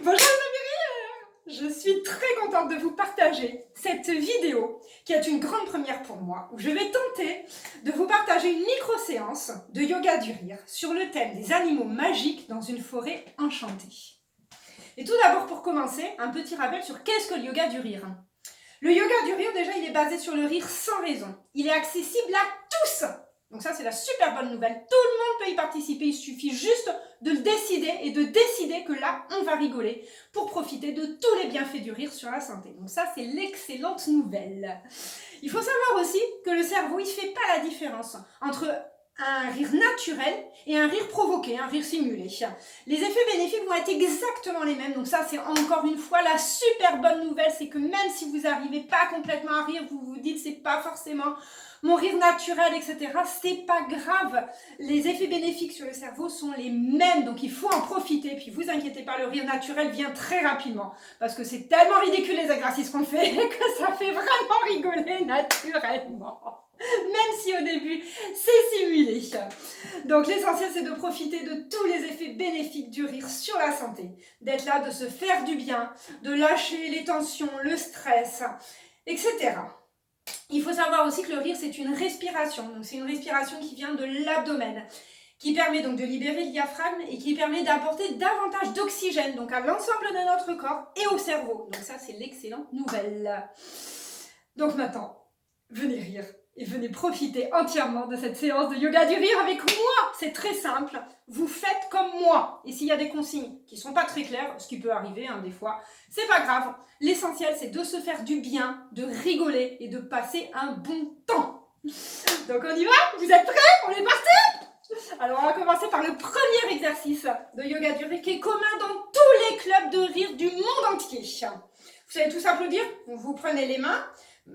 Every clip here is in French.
Bonjour les amis, je suis très contente de vous partager cette vidéo qui est une grande première pour moi, où je vais tenter de vous partager une micro-séance de yoga du rire sur le thème des animaux magiques dans une forêt enchantée. Et tout d'abord, pour commencer, un petit rappel sur qu'est-ce que le yoga du rire. Le yoga du rire, déjà, il est basé sur le rire sans raison. Il est accessible à tous. Donc ça, c'est la super bonne nouvelle. Tout le monde peut y participer. Il suffit juste de le décider et de décider que là, on va rigoler pour profiter de tous les bienfaits du rire sur la santé. Donc ça, c'est l'excellente nouvelle. Il faut savoir aussi que le cerveau, il ne fait pas la différence entre un rire naturel et un rire provoqué, un rire simulé. Les effets bénéfiques vont être exactement les mêmes. Donc ça, c'est encore une fois la super bonne nouvelle. C'est que même si vous n'arrivez pas complètement à rire, vous vous dites c'est pas forcément mon rire naturel, etc. C'est pas grave. Les effets bénéfiques sur le cerveau sont les mêmes. Donc il faut en profiter. Puis vous inquiétez pas, le rire naturel vient très rapidement. Parce que c'est tellement ridicule les exercices qu'on fait que ça fait vraiment rigoler naturellement. Même si au début, c'est simulé. Donc l'essentiel, c'est de profiter de tous les effets bénéfiques du rire sur la santé. D'être là, de se faire du bien, de lâcher les tensions, le stress, etc. Il faut savoir aussi que le rire, c'est une respiration. Donc c'est une respiration qui vient de l'abdomen, qui permet donc de libérer le diaphragme et qui permet d'apporter davantage d'oxygène donc à l'ensemble de notre corps et au cerveau. Donc ça, c'est l'excellente nouvelle. Donc maintenant, venez rire. Et venez profiter entièrement de cette séance de yoga du rire avec moi. C'est très simple. Vous faites comme moi. Et s'il y a des consignes qui ne sont pas très claires, ce qui peut arriver des fois, c'est pas grave. L'essentiel, c'est de se faire du bien, de rigoler et de passer un bon temps. Donc on y va? Vous êtes prêts? On est parti? Alors on va commencer par le premier exercice de yoga du rire qui est commun dans tous les clubs de rire du monde entier. Vous savez tous applaudir? Vous prenez les mains.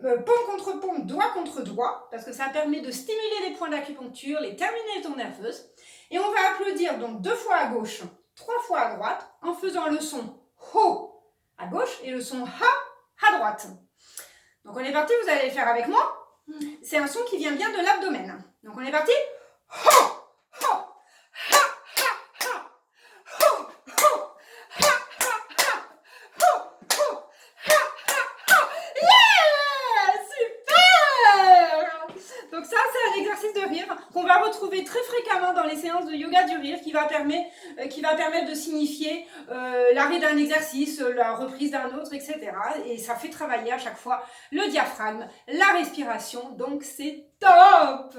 Paume contre paume, doigt contre doigt, parce que ça permet de stimuler les points d'acupuncture, les terminaisons nerveuses. Et on va applaudir donc 2 fois à gauche, 3 fois à droite, en faisant le son Ho à gauche et le son Ha à droite. Donc on est parti, vous allez le faire avec moi. C'est un son qui vient bien de l'abdomen. Donc on est parti. Ho, ho, ha, ha, ha. Ho, ho, ha, ha, ha. Ho, ho, ha, ha, ha. Yeah! Super! Donc ça, c'est un exercice de rire qu'on va retrouver très fréquemment dans les séances de yoga du rire qui va permettre de signifier l'arrêt d'un exercice, la reprise d'un autre, etc. Et ça fait travailler à chaque fois le diaphragme, la respiration, donc c'est top!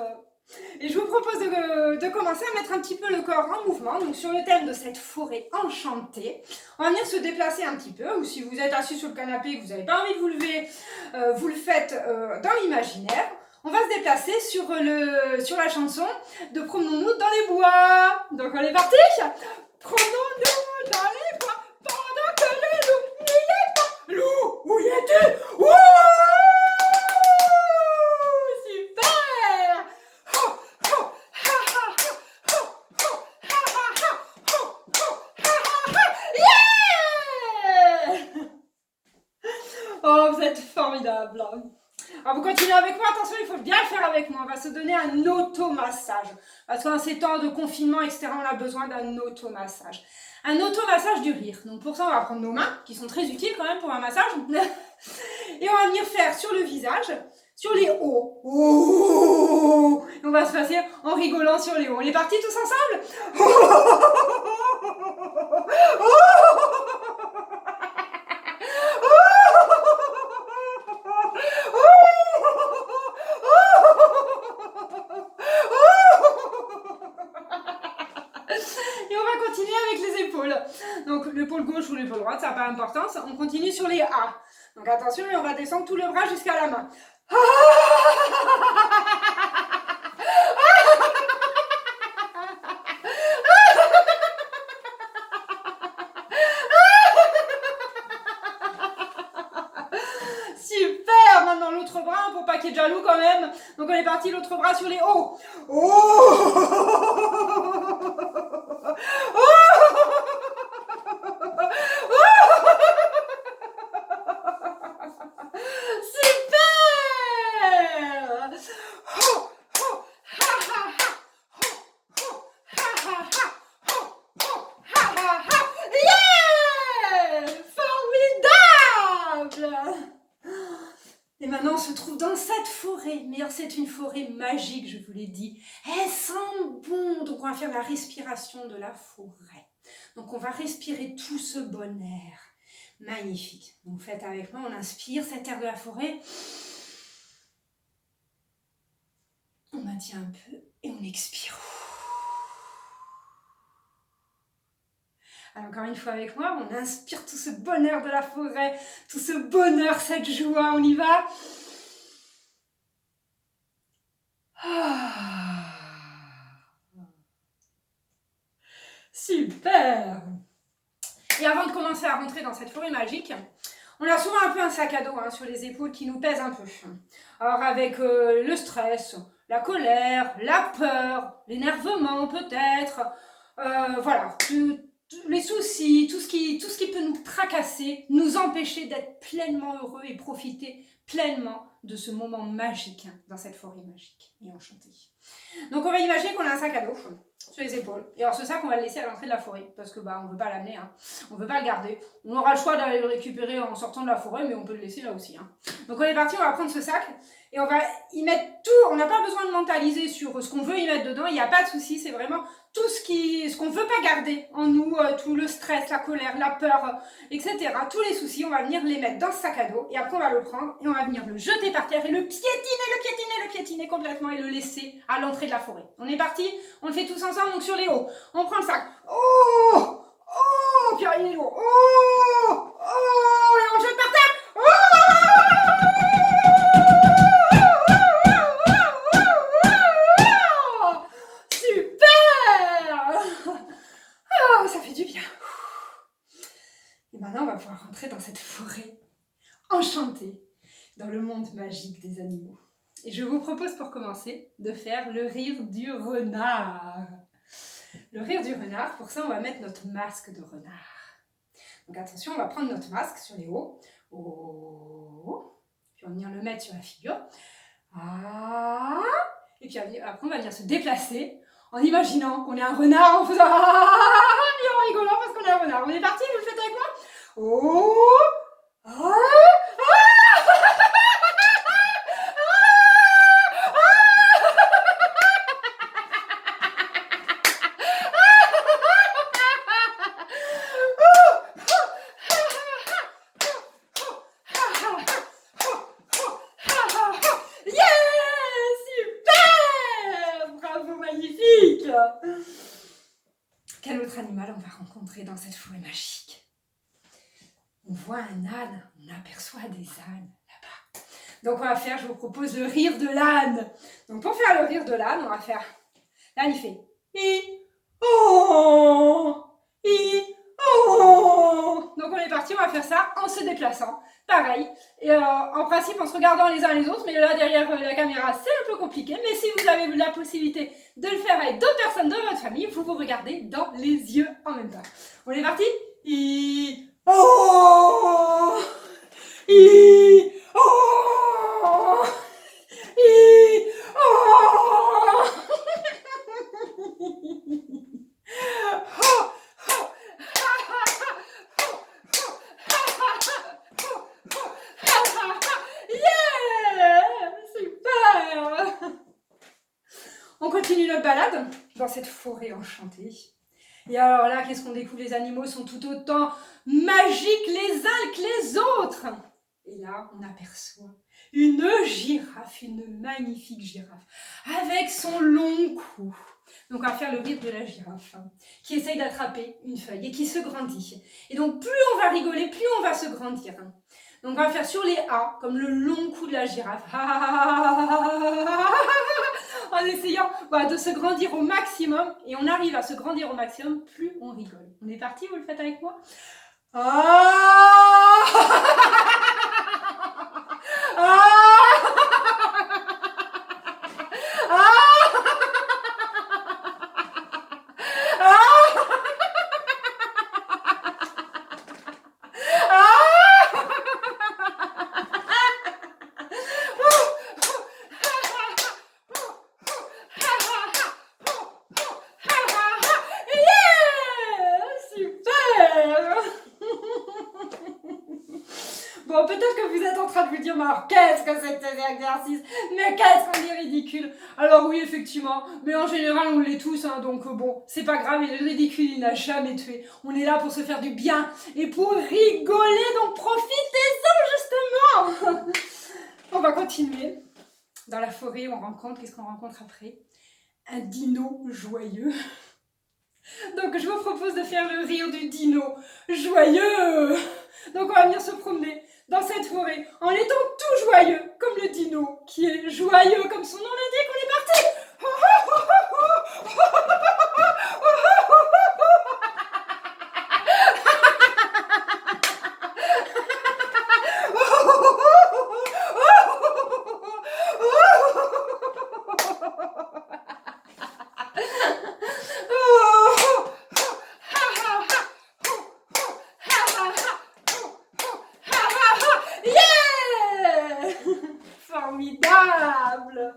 Et je vous propose de commencer à mettre un petit peu le corps en mouvement, donc sur le thème de cette forêt enchantée. On va venir se déplacer un petit peu, ou si vous êtes assis sur le canapé et que vous n'avez pas envie de vous lever, vous le faites dans l'imaginaire. On va se déplacer sur la chanson de Promenons-nous dans les bois. Donc on est parti? Promenons-nous dans les bois pendant que le loup n'y est pas. Loup, où y es-tu? Wouh! Super! Ho, ho, ha, ha, ha. Ho, ho, ha, ha, ha. Ho, ho, ha, ha, ha. Yeah! Oh, vous êtes formidables. Alors vous continuez avec moi, attention, il faut bien le faire avec moi. On va se donner un automassage. Parce qu'en ces temps de confinement, etc., on a besoin d'un automassage. Un automassage du rire. Donc pour ça, on va prendre nos mains, qui sont très utiles quand même pour un massage. Et on va venir faire sur le visage, sur les hauts. Oh, et on va se passer en rigolant sur les hauts. On est partis tous ensemble? Et on va continuer avec les épaules. Donc l'épaule gauche ou l'épaule droite, ça n'a pas d'importance. On continue sur les A. Donc attention, et on va descendre tout le bras jusqu'à la main. Super! Maintenant l'autre bras, pour pas qu'il y ait de jaloux quand même. Donc on est parti, l'autre bras sur les hauts. on se trouve dans cette forêt. Mais alors, c'est une forêt magique, je vous l'ai dit. Elle sent bon. Donc, on va faire la respiration de la forêt. Donc, on va respirer tout ce bon air. Magnifique. Donc, faites avec moi. On inspire cet air de la forêt. On maintient un peu et on expire. Alors, encore une fois avec moi, on inspire tout ce bonheur de la forêt, tout ce bonheur, cette joie, on y va. Super! Et avant de commencer à rentrer dans cette forêt magique, on a souvent un peu un sac à dos sur les épaules qui nous pèse un peu. Alors avec le stress, la colère, la peur, l'énervement peut-être, voilà, les soucis, tout ce qui peut nous tracasser, nous empêcher d'être pleinement heureux et profiter pleinement de ce moment magique dans cette forêt magique et enchantée. Donc on va imaginer qu'on a un sac à dos sur les épaules. Et alors ce sac, on va le laisser à l'entrée de la forêt parce que on ne veut pas l'amener, on ne veut pas le garder. On aura le choix d'aller le récupérer en sortant de la forêt, mais on peut le laisser là aussi. Donc on est parti, on va prendre ce sac et on va y mettre tout. On n'a pas besoin de mentaliser sur ce qu'on veut y mettre dedans, il n'y a pas de souci, c'est vraiment tout ce qu'on ne veut pas garder en nous, tout le stress, la colère, la peur, etc. Tous les soucis, on va venir les mettre dans ce sac à dos et après on va le prendre et on va venir le jeter par terre et le piétiner complètement et le laisser à l'entrée de la forêt. On est parti, on le fait tous ensemble, donc sur les hauts. On prend le sac. Oh, puis il est lourd. Oh, et on le jette par terre. Ça fait du bien. Et maintenant, on va pouvoir rentrer dans cette forêt enchantée, dans le monde magique des animaux. Et je vous propose pour commencer de faire le rire du renard. Le rire du renard, pour ça, on va mettre notre masque de renard. Donc attention, on va prendre notre masque sur les hauts. Oh, puis on va venir le mettre sur la figure. Ah, et puis après, on va venir se déplacer en imaginant qu'on est un renard, en faisant et en rigolant parce qu'on est un renard. On est parti, vous le faites avec moi? Oh, quel autre animal on va rencontrer dans cette forêt magique? On voit un âne, on aperçoit des ânes là-bas. Donc on va faire, je vous propose le rire de l'âne. Donc pour faire le rire de l'âne, on va faire, l'âne il fait oh. Donc on est parti, on va faire ça en se déplaçant. Pareil, et en principe en se regardant les uns les autres, mais là derrière la caméra c'est un peu compliqué, mais si vous avez la possibilité de le faire avec d'autres personnes de votre famille, vous vous regardez dans les yeux en même temps. On est parti? On continue notre balade dans cette forêt enchantée. Et alors là, qu'est-ce qu'on découvre? Les animaux sont tout autant magiques les uns que les autres. Et là, on aperçoit une girafe, une magnifique girafe, avec son long cou. Donc on va faire le rire de la girafe, qui essaye d'attraper une feuille et qui se grandit. Et donc plus on va rigoler, plus on va se grandir. Donc on va faire sur les A, comme le long cou de la girafe. En essayant de se grandir au maximum. Et on arrive à se grandir au maximum, plus on rigole. On est parti, vous le faites avec moi? Bon, peut-être que vous êtes en train de vous dire, mais alors qu'est-ce que c'est que cet exercice? Mais qu'est-ce qu'on est ridicule? Alors oui, effectivement, mais en général, on l'est tous, hein, donc bon, c'est pas grave, et le ridicule, il n'a jamais tué. On est là pour se faire du bien et pour rigoler, donc profitez-en, justement. On va continuer. Dans la forêt, on rencontre, qu'est-ce qu'on rencontre après? Un dino joyeux. Donc je vous propose de faire le rire du dino joyeux. Donc on va venir se promener dans cette forêt en étant tout joyeux, comme le dino qui est joyeux, comme son nom l'indique. On est parti. Formidable!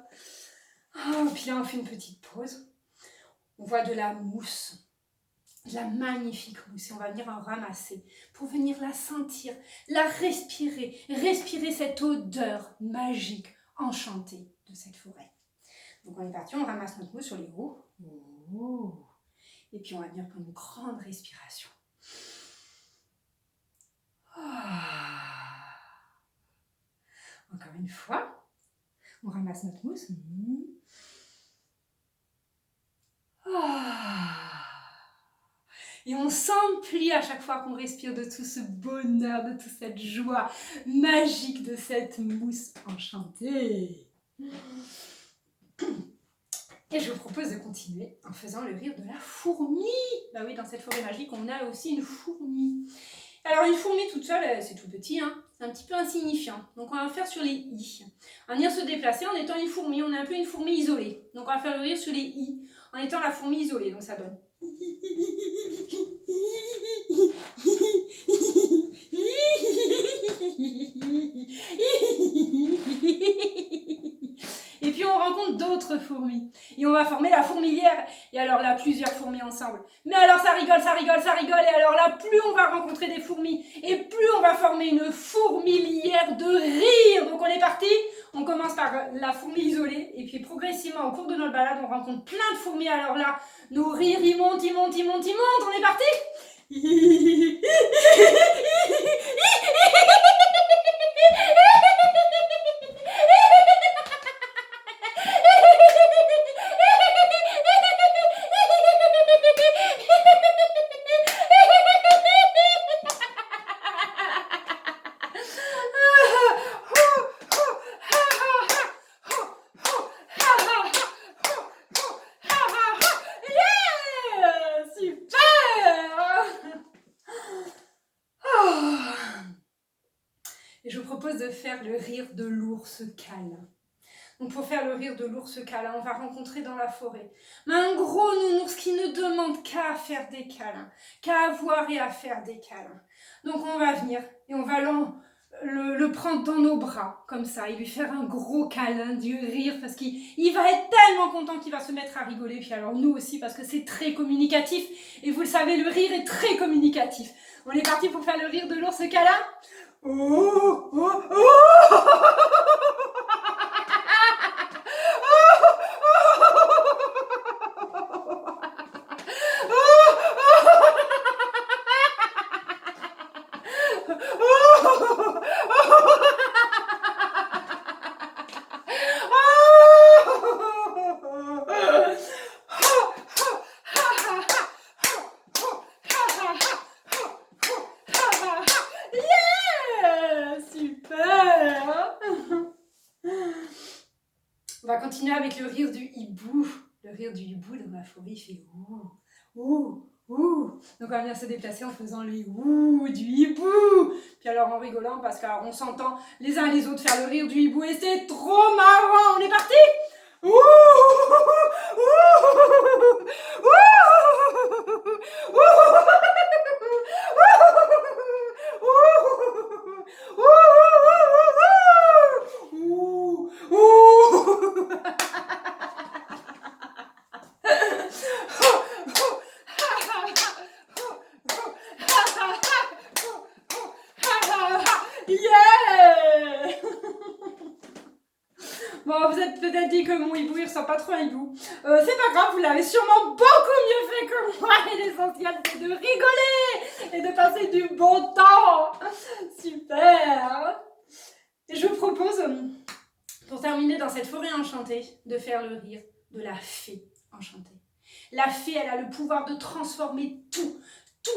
Oh, puis là, on fait une petite pause. On voit de la mousse, de la magnifique mousse, et on va venir en ramasser pour venir la sentir, la respirer, respirer cette odeur magique, enchantée de cette forêt. Donc on est parti, on ramasse notre mousse sur les roues. Et puis on va venir prendre une grande respiration. Encore une fois, on ramasse notre mousse. Et on s'emplit à chaque fois qu'on respire de tout ce bonheur, de toute cette joie magique de cette mousse enchantée. Et je vous propose de continuer en faisant le rire de la fourmi. Bah oui, dans cette forêt magique, on a aussi une fourmi. Alors une fourmi toute seule, c'est tout petit, hein, c'est un petit peu insignifiant. Donc on va faire sur les i. On va venir se déplacer en étant une fourmi, on est un peu une fourmi isolée. Donc on va faire le rire sur les i, en étant la fourmi isolée. Donc ça donne... Et puis on rencontre d'autres fourmis. Et on va former la fourmilière. Et alors là, plusieurs fourmis ensemble. Mais alors ça rigole, ça rigole, ça rigole. Et alors là, plus on va rencontrer des fourmis, et plus on va former une fourmilière de rire. Donc on est parti. On commence par la fourmi isolée. Et puis progressivement, au cours de notre balade, on rencontre plein de fourmis. Alors là, nos rires, ils montent, ils montent, ils montent, ils montent. On est parti. Et je vous propose de faire le rire de l'ours câlin. Donc pour faire le rire de l'ours câlin, on va rencontrer dans la forêt un gros nounours qui ne demande qu'à faire des câlins, qu'à avoir et à faire des câlins. Donc on va venir et on va le prendre dans nos bras, comme ça, et lui faire un gros câlin, du rire, parce qu'il va être tellement content qu'il va se mettre à rigoler. Puis alors nous aussi, parce que c'est très communicatif, et vous le savez, le rire est très communicatif. On est parti pour faire le rire de l'ours câlin. Oh, oh, oh. On va continuer avec le rire du hibou. Le rire du hibou dans la forêt, il fait ouh, ouh, ouh. Donc on va venir se déplacer en faisant le ouh du hibou. Puis alors en rigolant parce qu'on s'entend les uns les autres faire le rire du hibou et c'est trop marrant. On est parti. Ouh, ouh, ouh, ouh, Yeah! Bon, vous êtes peut-être dit que mon hibou, il ressemble pas trop à un hibou. C'est pas grave, vous l'avez sûrement beaucoup mieux fait que moi. Et l'essentiel, c'est de rigoler et de passer du bon temps. Super. Et je vous propose, pour terminer dans cette forêt enchantée, de faire le rire de la fée enchantée. La fée, elle a le pouvoir de transformer tout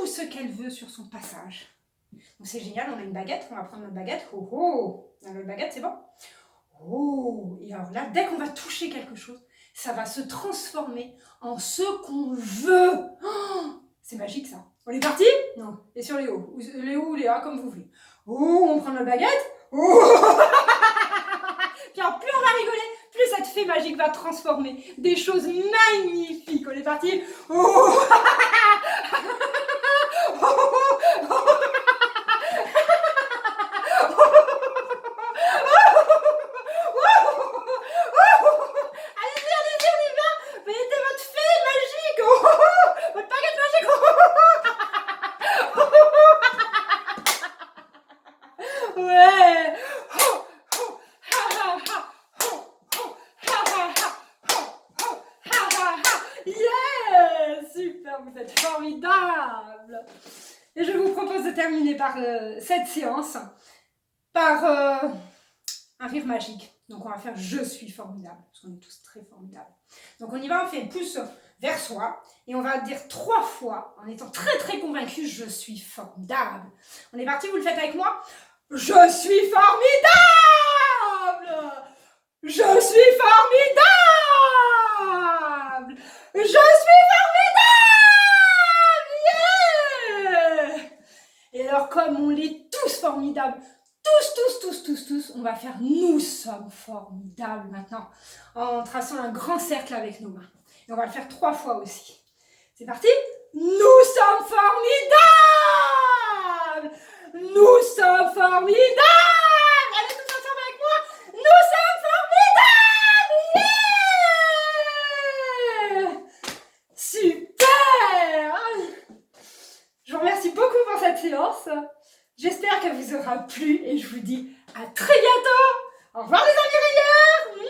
ce qu'elle veut sur son passage. Donc c'est génial, on a une baguette, on va prendre notre baguette. Oh oh, notre baguette, c'est bon. Oh, et alors là, dès qu'on va toucher quelque chose, ça va se transformer en ce qu'on veut. Oh, c'est magique ça. On est parti? Non. Et sur les hauts ou les A, comme vous voulez. Oh, on prend notre baguette. Oh. Puis alors, plus on va rigoler, plus cette fée magique va transformer des choses magnifiques. On est parti? Oh. Ouais. Yeah. Super, vous êtes formidable. Et je vous propose de terminer par cette séance par un rire magique. Donc on va faire je suis formidable, parce qu'on est tous très formidables. Donc on y va, on fait le pouce vers soi et on va dire 3 fois en étant très convaincu je suis formidable. On est parti, vous le faites avec moi? Je suis formidable! Je suis formidable! Je suis formidable! Yeah! Et alors comme on est tous formidables, tous, on va faire nous sommes formidables maintenant en traçant un grand cercle avec nos mains. Et on va le faire 3 fois aussi. C'est parti? Nous sommes formidables! Nous sommes formidables! Allez tous ensemble avec moi! Nous sommes formidables! Yeah! Super! Je vous remercie beaucoup pour cette séance. J'espère qu'elle vous aura plu et je vous dis à très bientôt. Au revoir les amis rayeurs.